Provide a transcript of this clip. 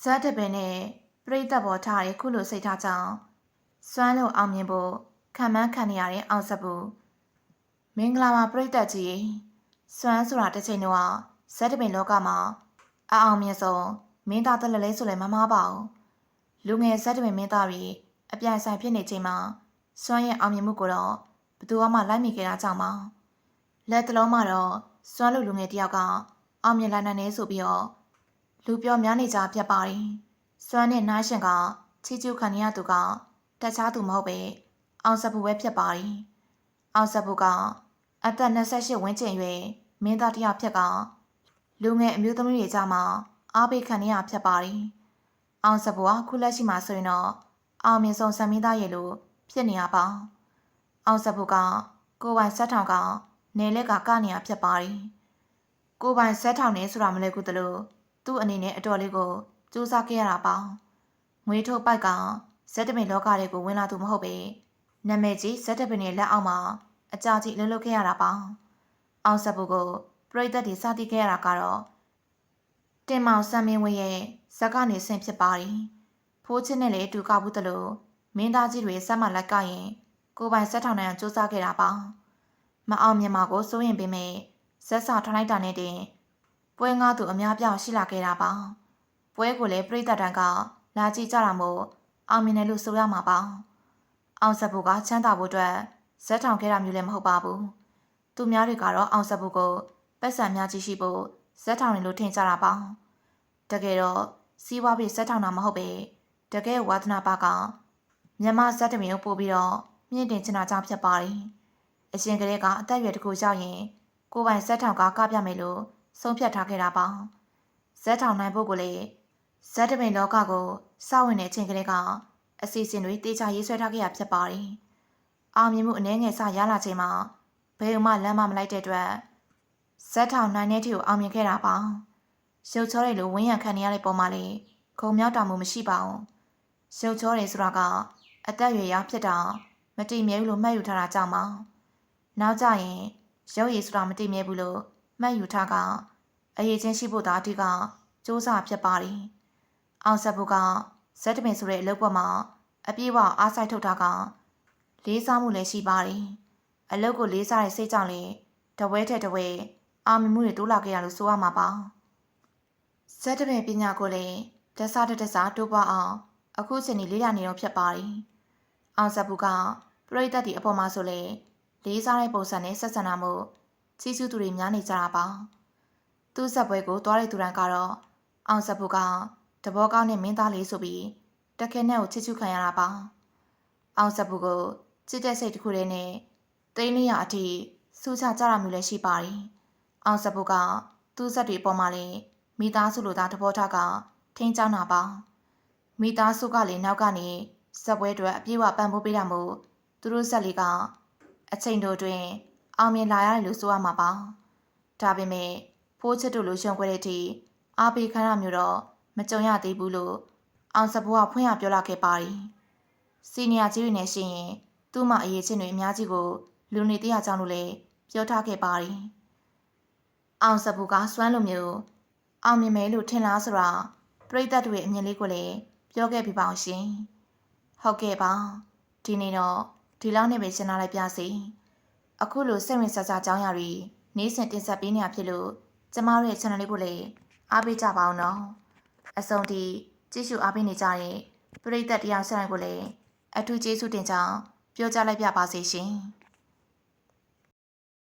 ဇက်တပင်နဲ့ပြိတ္တဘောထားတဲ့ခုလိုစိတ်ထားကြောင့်စွမ်းလို့အောင်မြင်ဖို့ခံမှန်းခံနေရတဲ့အောင်စပူမင်္ဂလာပါပြိတ္တကြီးစွမ်းဆိုတာတစ်ချိန်တော့ဇက်တပင်လောကမှာအအောင်မြင်ဆုံးမင်းသားတလလဲဆိုလဲမမားပါဘူးလူငယ်ဇက်တပင်မင်းသားတွေအပြိုင်ဆိုင်ဖြစ်နေချိန်မှာစွမ်းရဲ့အောင်မြင်မှုကိုတော့ဘယ်သူမှလိုက်မိခဲ့တာကြောင့်ပါလက်တလုံးမှာတော့စွမ်းလို့လူငယ်တယောက်ကအောင်မြင်လာနိုင်နေဆိုပြီးတော့လူပြောများနေကြပြတ်ပါတယ်စွမ်းနဲ့နှိုင်းရှင်ကချီကျူးခံရသူကတခြားသူမဟုတ်ပဲအောင်စပူပဲဖြစ်ပါတယ်အောင်စပူကအသက်28ဝန်းကျင်ရွယ်မင်းသားတယောက်ဖြစ်ကလူငယ်အမျိုးသမီးတွေကြားမှာအားပေးခံရဖြစ်ပါတယ်အောင်စပူကခုလက်ရှိမှာဆိုရင်တော့အောင်မြင်ဆုံးဇမင်းသားရဲ့လို့ဖြစ်နေရပါအောင်စပူကကိုပိုင်ဆက်ထောင်ကနေလက်ကကနေရဖြစ်ပါတယ်ကိုပိုင်ဆက်ထောင်နေဆိုတာမလဲကူတလို့သူ့အနေနဲ့အတော်လေးကိုစူးစမ်းခဲ့ရတာပါငွေထုတ်ပိုက်ကဇက်တပင်လောကတွေကိုဝင်လာသူမဟုတ်ပဲနာမည်ကြီးဇက်တပင်ရဲ့လက်အောက်မှာအကြာကြီးလှုပ်လှုပ်ခဲ့ရတာပါအောင်စပူကိုပရိသတ်တွေစသည်ခဲ့ရတာကတော့တင်မောင်စံမင်းဝင်းရဲ့ဇက်ကနေဆင်ဖြစ်ပါတယ်ဖိုးချင်းနဲ့လည်းတူကောက်ဘူးတလို့မင်းသားကြီးတွေစက်မှလိုက်ကရင်ကိုပိုင်ဆက်ထောင်နိုင်အောင်စူးစမ်းခဲ့တာပါမအောင်မြင်မှာကိုစိုးရင်ပေမဲ့ဇက်စာထောင်လိုက်တာနဲ့တင်ပွဲငါးသူအများပြောင်ရှိလာခဲ့တာပါပွဲကိုလည်းပြိတ္တတန်ကလာကြည့်ကြတာမို့အောင်မြင်တယ်လို့ဆိုရမှာပါအောင်စပူကချမ်းသာဖို့အတွက်ဇက်ထောင်ခဲ့တာမျိုးလည်းမဟုတ်ပါဘူးသူများတွေကတော့အောင်စပူကိုပတ်စံများကြီးရှိဖို့ဇက်ထောင်တယ်လို့ထင်ကြတာပါတကယ်တော့စီးပွားပြီးဇက်ထောင်တာမဟုတ်ပဲတကယ်ဝါသနာပါကမြန်မာဇက်တမင်ကိုပို့ပြီးတော့မြင့်တင်ချင်တာကြောင့်ဖြစ်ပါတယ်အရှင်ကလေးကအသက်အရွယ်တစ်ခုရောက်ရင်ကိုပိုင်ဇက်ထောင်ကပြမယ်လို့ဆုံးဖြတ်ထားခဲ့တာပါဇက်ထောင်နိုင်ဖို့ကိုလေဇက်တပင်လောကကိုစောင့်ဝင်တဲ့အချိန်ကလေးကအစီအစဉ်တွေတေချာရေးဆွဲထားခဲ့ရဖြစ်ပါတယ်အောင်မြင်မှုအနည်းငယ်စရလာချိန်မှာဘယ်မှလမ်းမမလိုက်တဲ့အတွက်ဇက်ထောင်နိုင်တဲ့ထီကိုအောင်မြင်ခဲ့တာပါရှုပ်ချောတယ်လို့ဝင်းရံခံရတဲ့ပုံမှာလေခုံမြောက်တာမှုမရှိပါဘူးရှုပ်ချောတယ်ဆိုတာကအသက်အရွယ်ရောက်ဖြစ်တာမတည်မြဲဘူးလို့မှတ်ယူထားတာကြောင့်ပါနောက်ကြရင်ရုပ်ရည်ဆိုတာမတည်မြဲဘူးလို့မှတ်ယူထားကအရေးချင်းရှိဖို့သာအဓိကစူးစမ်းဖြစ်ပါတယ်အောင်စပူကဇက်တပင်ဆိုတဲ့အလုပ်ပေါ်မှာအပြည့်အဝအားစိုက်ထုတ်တာကလေးစားမှုလည်းရှိပါတယ်အလုပ်ကိုလေးစားတဲ့စိတ်ကြောင့်လေတဝဲထက်တဝဲအောင်မြင်မှုတွေတိုးလာခဲ့ရလို့ဆိုရမှာပါဇက်တပင်ပညာကိုလည်းတက်စားတိုးပွားအောင်အခုချိန်ကြီးလေ့လာနေတော့ဖြစ်ပါတယ်အောင်စပူကပရိသတ်တွေအပေါ်မှာဆိုလေလေးစားတဲ့ပုံစံနဲ့ဆက်ဆံတာမို့ချီးကျူးသူတွေများနေကြတာပါသူ့ဇက်ပွဲကိုသွားတဲ့သူတိုင်းကတော့အောင်စပူကတဘောကောင်းနဲ့မင်းသားလေးဆိုပြီးတခဲနဲ့ကိုချစ်ချူခံရတာပါအောင်စပူကိုချစ်တဲ့စိတ်တစ်ခုတည်းနဲ့သိန်း400အထိစူးချကြတာမျိုးလည်းရှိပါတယ်အောင်စပူကသူ့ဇက်တွေပေါ်မှာလည်းမိသားစုလိုသားတဘောထားကထိန်းချောင်းတာပါမိသားစုကလည်းနောက်ကနေဇက်ပွဲတွေအပြည့်အဝပံ့ပိုးပေးတာမို့သူတို့ဇက်လေးကအချိန်တိုတွင်အောင်မြင်လာရတယ်လို့ဆိုရမှာပါဒါပေမဲ့ဖိုးချစ်တို့လိုရှုံခွဲတဲ့အထိအားပေးခံရမျိုးတော့မကြုံရသေးဘူးလို့အောင်စပူကဖွင့်ရပြောလာခဲ့ပါတယ်စီနီယာကြီးတွေနဲ့ရှင်ရင်သူ့မှာအရေးချင်းတွေအများကြီးကိုလူနေတရားကြောင့်လို့လည်းပြောထားခဲ့ပါတယ်အောင်စပူကစွမ်းလိုမျိုးအောင်မြင်မယ်လို့ထင်လားဆိုတာပရိသတ်တွေအမြင်လေးကိုလည်းပြောခဲ့ပြပါအောင်ရှင်ဟုတ်ကဲ့ပါဒီနေ့တော့ဒီလောက်နဲ့ပဲရှင်းလာလိုက်ပြစီအခုလိုစိတ်ဝင်စားစားကြောင်းရာတွေနေ့စဉ်တင်ဆက်ပေးနေရဖြစ်လို့ကျမတို့ရဲ့ channel လေးကိုလည်းအားပေးကြပါအောင်နော်အဆုံးထိကြည့်ရှုအားပေးနေကြတဲ့ပရိသတ်တရားဆိုင်ကိုလည်းအထူးကျေးဇူးတင်ကြောင်းပြောကြားလိုက်ပြပါစေရှင်